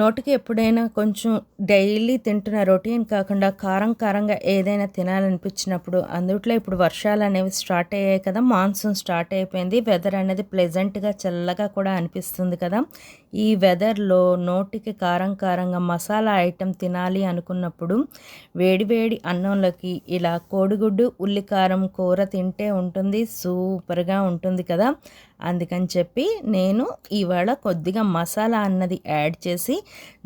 నోటికి ఎప్పుడైనా కొంచెం డైలీ తింటున్న రొటీన్ కాకుండా కారంగా ఏదైనా తినాలనిపించినప్పుడు అందుట్లో ఇప్పుడు వర్షాలు అనేవి స్టార్ట్ అయ్యాయి కదా, మాన్సూన్ స్టార్ట్ అయిపోయింది. వెదర్ అనేది ప్లెజెంట్గా చల్లగా కూడా అనిపిస్తుంది కదా. ఈ వెదర్లో నోటికి కారంగా మసాలా ఐటెం తినాలి అనుకున్నప్పుడు వేడివేడి అన్నంలోకి ఇలా కోడిగుడ్డు ఉల్లికారం కూర తింటే ఉంటుంది, సూపర్గా ఉంటుంది కదా. అందుకని చెప్పి నేను ఇవాళ కొద్దిగా మసాలా అన్నది యాడ్ చేసి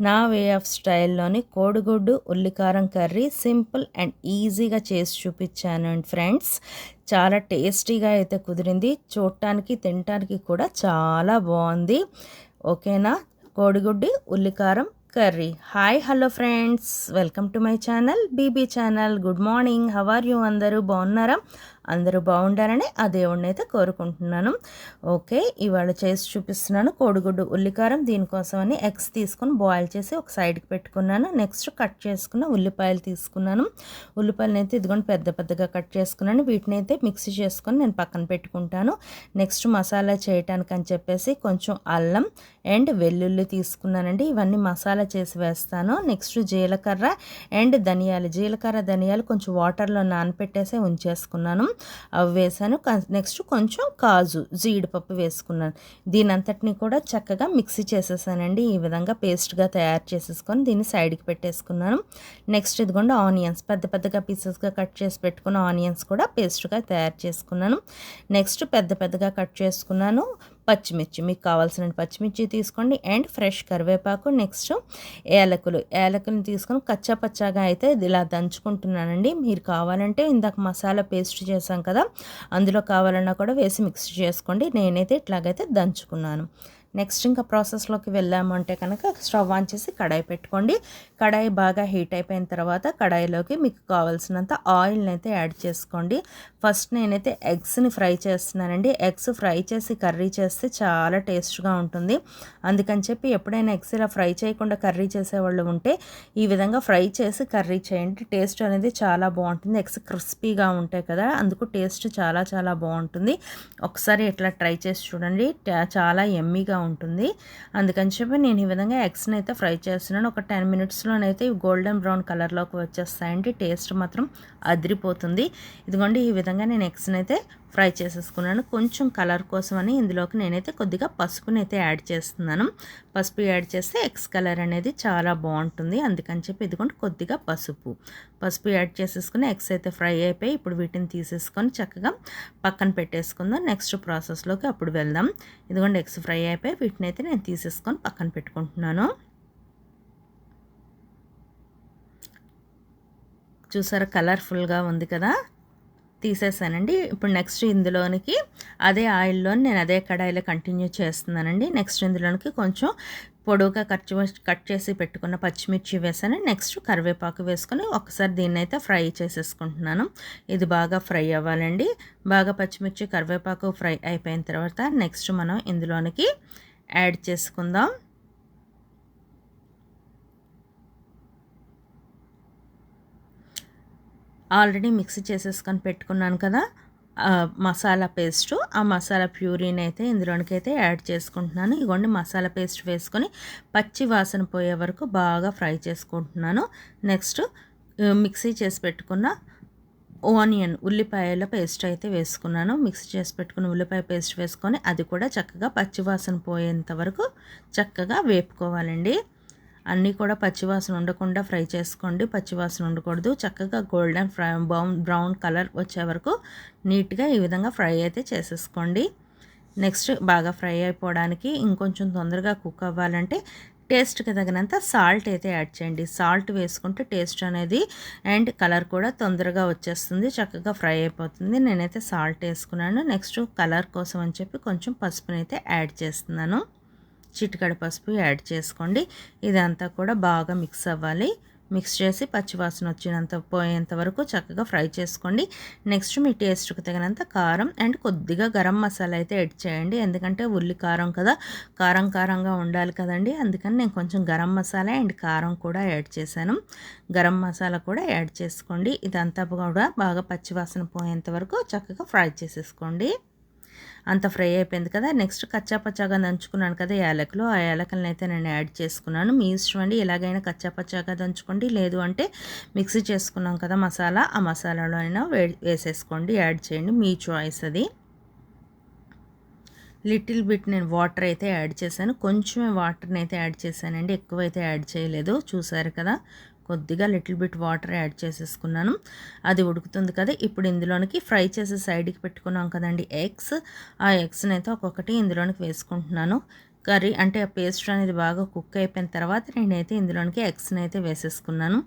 నా వే ఆఫ్ స్టైల్లోని కోడిగుడ్డు ఉల్లికారం కర్రీ సింపుల్ అండ్ ఈజీగా చేసి చూపించాను అండ్ ఫ్రెండ్స్. చాలా టేస్టీగా అయితే కుదిరింది, చూడటానికి తినటానికి కూడా చాలా బాగుంది. ఓకేనా, కోడిగుడ్డి ఉల్లికారం curry. Hi hello friends, welcome to my channel BB channel. Good morning, how are you? అందరూ బాగున్నారా? అందరూ బాగుండారని ఆ దేవుడిని అయితే కోరుకుంటున్నాను. ఓకే, ఇవాళ చేసి చూపిస్తున్నాను కోడిగుడ్డు ఉల్లికారం. దీనికోసమని ఎగ్స్ తీసుకొని బాయిల్ చేసి ఒక సైడ్కి పెట్టుకున్నాను. నెక్స్ట్ కట్ చేసుకున్న ఉల్లిపాయలు తీసుకున్నాను. ఉల్లిపాయలను అయితే ఇదిగోండి పెద్దగా కట్ చేసుకున్నాను. వీటిని అయితే మిక్సీ చేసుకొని నేను పక్కన పెట్టుకుంటాను. నెక్స్ట్ మసాలా చేయటానికి అని చెప్పేసి కొంచెం అల్లం అండ్ వెల్లుల్లి తీసుకున్నానండి. ఇవన్నీ మసాలా చేసి వేస్తాను. నెక్స్ట్ జీలకర్ర అండ్ ధనియాలు, జీలకర్ర ధనియాలు కొంచెం వాటర్లో నానపెట్టేసి ఉంచేసుకున్నాను, అవి వేసాను. నెక్స్ట్ కొంచెం కాజు జీడిపప్పు వేసుకున్నాను. దీని అంతటిని కూడా చక్కగా మిక్సీ చేసేసానండి. ఈ విధంగా పేస్ట్గా తయారు చేసేసుకొని దీన్ని సైడ్కి పెట్టేసుకున్నాను. నెక్స్ట్ ఇదిగోండి ఆనియన్స్, పెద్దగా పీసెస్గా కట్ చేసి పెట్టుకున్న ఆనియన్స్ కూడా పేస్ట్గా తయారు చేసుకున్నాను. నెక్స్ట్ పెద్దగా కట్ చేసుకున్నాను పచ్చిమిర్చి, మీకు కావాల్సిన పచ్చిమిర్చి తీసుకోండి అండ్ ఫ్రెష్ కరివేపాకు. నెక్స్ట్ యాలకులను తీసుకొని కచ్చాపచ్చాగా అయితే ఇలా దంచుకుంటున్నానండి. మీరు కావాలంటే ఇందాక మసాలా పేస్ట్ చేసాం కదా, అందులో కావాలన్నా కూడా వేసి మిక్స్ చేసుకోండి. నేనైతే ఇట్లాగైతే దంచుకున్నాను. నెక్స్ట్ ఇంకా ప్రాసెస్లోకి వెళ్ళామంటే కనుక స్టవ్ ఆన్ చేసి కడాయి పెట్టుకోండి. కడాయి బాగా హీట్ అయిపోయిన తర్వాత కడాయిలోకి మీకు కావాల్సినంత ఆయిల్ని అయితే యాడ్ చేసుకోండి. ఫస్ట్ నేనైతే ఎగ్స్ని ఫ్రై చేస్తున్నానండి. ఎగ్స్ ఫ్రై చేసి కర్రీ చేస్తే చాలా టేస్ట్గా ఉంటుంది. అందుకని చెప్పి ఎప్పుడైనా ఎగ్స్ ఇలా ఫ్రై చేయకుండా కర్రీ చేసేవాళ్ళు ఉంటే ఈ విధంగా ఫ్రై చేసి కర్రీ చేయండి. టేస్ట్ అనేది చాలా బాగుంటుంది. ఎగ్స్ క్రిస్పీగా ఉంటాయి కదా, అందుకు టేస్ట్ చాలా బాగుంటుంది. ఒకసారి ఇట్లా ట్రై చేసి చూడండి, చాలా ఎమ్మీగా ఉంటుంది. అందుకని చెప్పి నేను ఈ విధంగా ఎగ్స్ని అయితే ఫ్రై చేస్తున్నాను. ఒక 10 మినిట్స్లోనైతే ఇవి గోల్డెన్ బ్రౌన్ కలర్లోకి వచ్చేస్తాయండి. టేస్ట్ మాత్రం అదిరిపోతుంది. ఇదిగోండి ఈ విధంగా నేను ఎగ్స్ని అయితే ఫ్రై చేసేసుకున్నాను. కొంచెం కలర్ కోసమని ఇందులోకి నేనైతే కొద్దిగా పసుపుని అయితే యాడ్ చేస్తున్నాను. పసుపు యాడ్ చేస్తే ఎగ్స్ కలర్ అనేది చాలా బాగుంటుంది. అందుకని చెప్పి ఇదిగోండి కొద్దిగా పసుపు యాడ్ చేసేసుకుని ఎగ్స్ అయితే ఫ్రై అయిపోయి ఇప్పుడు వీటిని తీసేసుకొని చక్కగా పక్కన పెట్టేసుకుందాం. నెక్స్ట్ ప్రాసెస్లోకి అప్పుడు వెళ్దాం. ఇదిగోండి ఎగ్స్ ఫ్రై అయిపోయి వీటిని అయితే నేను తీసేసుకొని పక్కన పెట్టుకుంటున్నాను. చూసారా కలర్ఫుల్గా ఉంది కదా, తీసేసానండి. ఇప్పుడు నెక్స్ట్ ఇందులోనికి అదే ఆయిల్లో నేను అదే కడాయిలో కంటిన్యూ చేస్తున్నానండి. నెక్స్ట్ ఇందులోనికి కొంచెం పొడవుగా కట్ చేసి పెట్టుకున్న పచ్చిమిర్చి వేసాను. నెక్స్ట్ కరివేపాకు వేసుకొని ఒకసారి దీన్ని అయితే ఫ్రై చేసేసుకుంటున్నాను. ఇది బాగా ఫ్రై అవ్వాలండి. బాగా పచ్చిమిర్చి కరివేపాకు ఫ్రై అయిపోయిన తర్వాత నెక్స్ట్ మనం ఇందులోనికి యాడ్ చేసుకుందాం ఆల్రెడీ మిక్సీ చేసేసుకొని పెట్టుకున్నాను కదా మసాలా పేస్టు. ఆ మసాలా ప్యూరీని అయితే ఇందులోనికి అయితే యాడ్ చేసుకుంటున్నాను. ఇదిగోండి మసాలా పేస్ట్ వేసుకొని పచ్చి వాసన పోయే వరకు బాగా ఫ్రై చేసుకుంటున్నాను. నెక్స్ట్ మిక్సీ చేసి పెట్టుకున్న ఉల్లిపాయల పేస్ట్ అయితే వేసుకున్నాను. మిక్సీ చేసి పెట్టుకున్న ఉల్లిపాయ పేస్ట్ వేసుకొని అది కూడా చక్కగా పచ్చివాసన పోయేంత వరకు చక్కగా వేపుకోవాలండి. అన్నీ కూడా పచ్చివాసన ఉండకుండా ఫ్రై చేసుకోండి. పచ్చివాసన ఉండకూడదు. చక్కగా గోల్డెన్ బ్రౌన్ కలర్ వచ్చే వరకు నీట్గా ఈ విధంగా ఫ్రై అయితే చేసేసుకోండి. నెక్స్ట్ బాగా ఫ్రై అయిపోవడానికి ఇంకొంచెం తొందరగా కుక్ అవ్వాలంటే టేస్ట్కి తగినంత సాల్ట్ అయితే యాడ్ చేయండి. సాల్ట్ వేసుకుంటే టేస్ట్ అనేది అండ్ కలర్ కూడా తొందరగా వచ్చేస్తుంది, చక్కగా ఫ్రై అయిపోతుంది. నేనైతే సాల్ట్ వేసుకున్నాను. నెక్స్ట్ కలర్ కోసం అని చెప్పి కొంచెం పసుపునైతే యాడ్ చేస్తున్నాను. చిటికెడు పసుపు యాడ్ చేసుకోండి. ఇదంతా కూడా బాగా మిక్స్ అవ్వాలి. మిక్స్ చేసి పచ్చివాసన పోయేంత వరకు చక్కగా ఫ్రై చేసుకోండి. నెక్స్ట్ మీ టేస్ట్కి తగినంత కారం అండ్ కొద్దిగా గరం మసాలా అయితే యాడ్ చేయండి. ఎందుకంటే ఉల్లి కారం కదా, కారంగా ఉండాలి కదండి. అందుకని నేను కొంచెం గరం మసాలా అండ్ కారం కూడా యాడ్ చేశాను. గరం మసాలా కూడా యాడ్ చేసుకోండి. ఇదంతా కూడా బాగా పచ్చివాసన పోయేంత వరకు చక్కగా ఫ్రై చేసేసుకోండి. అంత ఫ్రై అయిపోయింది కదా. నెక్స్ట్ కచ్చా పచ్చాగా దంచుకున్నాను కదా యాలకులు, ఆ యాలకులను అయితే నేను యాడ్ చేసుకున్నాను. మీ ఇష్టం అండి, ఎలాగైనా కచ్చా పచ్చాగా దంచుకోండి, లేదు అంటే మిక్సీ చేసుకున్నాం కదా మసాలా, ఆ మసాలాలో అయినా వేసేసుకోండి, యాడ్ చేయండి, మీ చాయిస్ అది. లిటిల్ బిట్ నేను వాటర్ అయితే యాడ్ చేశాను, కొంచెమే వాటర్ని అయితే యాడ్ చేశానండి, ఎక్కువైతే యాడ్ చేయలేదు. చూసారు కదా, కొద్దిగా లిటిల్ బిట్ వాటర్ యాడ్ చేసేసుకున్నాను. అది ఉడుకుతుంది కదా, ఇప్పుడు ఇందులోనికి ఫ్రై చేసి సైడ్కి పెట్టుకున్నాం కదండి ఎగ్స్, ఆ ఎగ్స్ని అయితే ఒక్కొక్కటి ఇందులోనికి వేసుకుంటున్నాను. కర్రీ అంటే ఆ పేస్ట్ అనేది బాగా కుక్ అయిపోయిన తర్వాత నేనైతే ఇందులోనికి ఎగ్స్ని అయితే వేసేసుకున్నాను.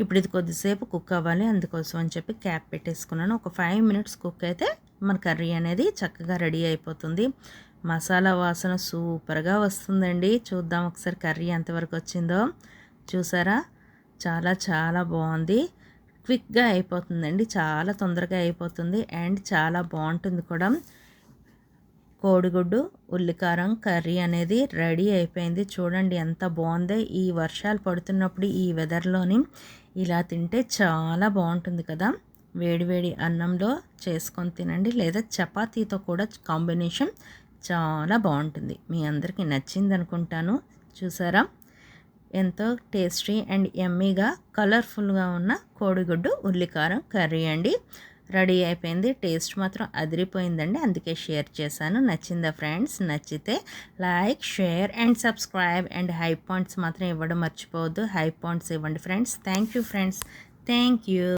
ఇప్పుడు ఇది కొద్దిసేపు కుక్ అవ్వాలి, అందుకోసం అని చెప్పి క్యాప్ పెట్టేసుకున్నాను. ఒక 5 మినిట్స్ కుక్ అయితే మన కర్రీ అనేది చక్కగా రెడీ అయిపోతుంది. మసాలా వాసన సూపర్గా వస్తుందండి. చూద్దాం ఒకసారి కర్రీ ఎంతవరకు వచ్చిందో. చూసారా, చాలా చాలా బాగుంది. క్విక్గా అయిపోతుందండి, చాలా తొందరగా అయిపోతుంది అండ్ చాలా బాగుంటుంది కూడా. కోడిగుడ్డు ఉల్లికారం కర్రీ అనేది రెడీ అయిపోయింది. చూడండి ఎంత బాగుందో. ఈ వర్షాలు పడుతున్నప్పుడు ఈ వెదర్లోని ఇలా తింటే చాలా బాగుంటుంది కదా. వేడివేడి అన్నంలో చేసుకొని తినండి, లేదా చపాతీతో కూడా కాంబినేషన్ చాలా బాగుంటుంది. మీ అందరికీ నచ్చింది అనుకుంటాను. చూసారా, ఎంతో టేస్టీ అండ్ యమ్మీగా కలర్ఫుల్గా ఉన్న కోడిగుడ్డు ఉల్లికారం కర్రీ అండి రెడీ అయిపోయింది. టేస్ట్ మాత్రం అదిరిపోయిందండి, అందుకే షేర్ చేశాను. నచ్చిందా ఫ్రెండ్స్? నచ్చితే like, share and subscribe and high points మాత్రం ఇవ్వడం మర్చిపోవద్దు. హై పాయింట్స్ ఇవ్వండి friends. Thank you friends, thank you.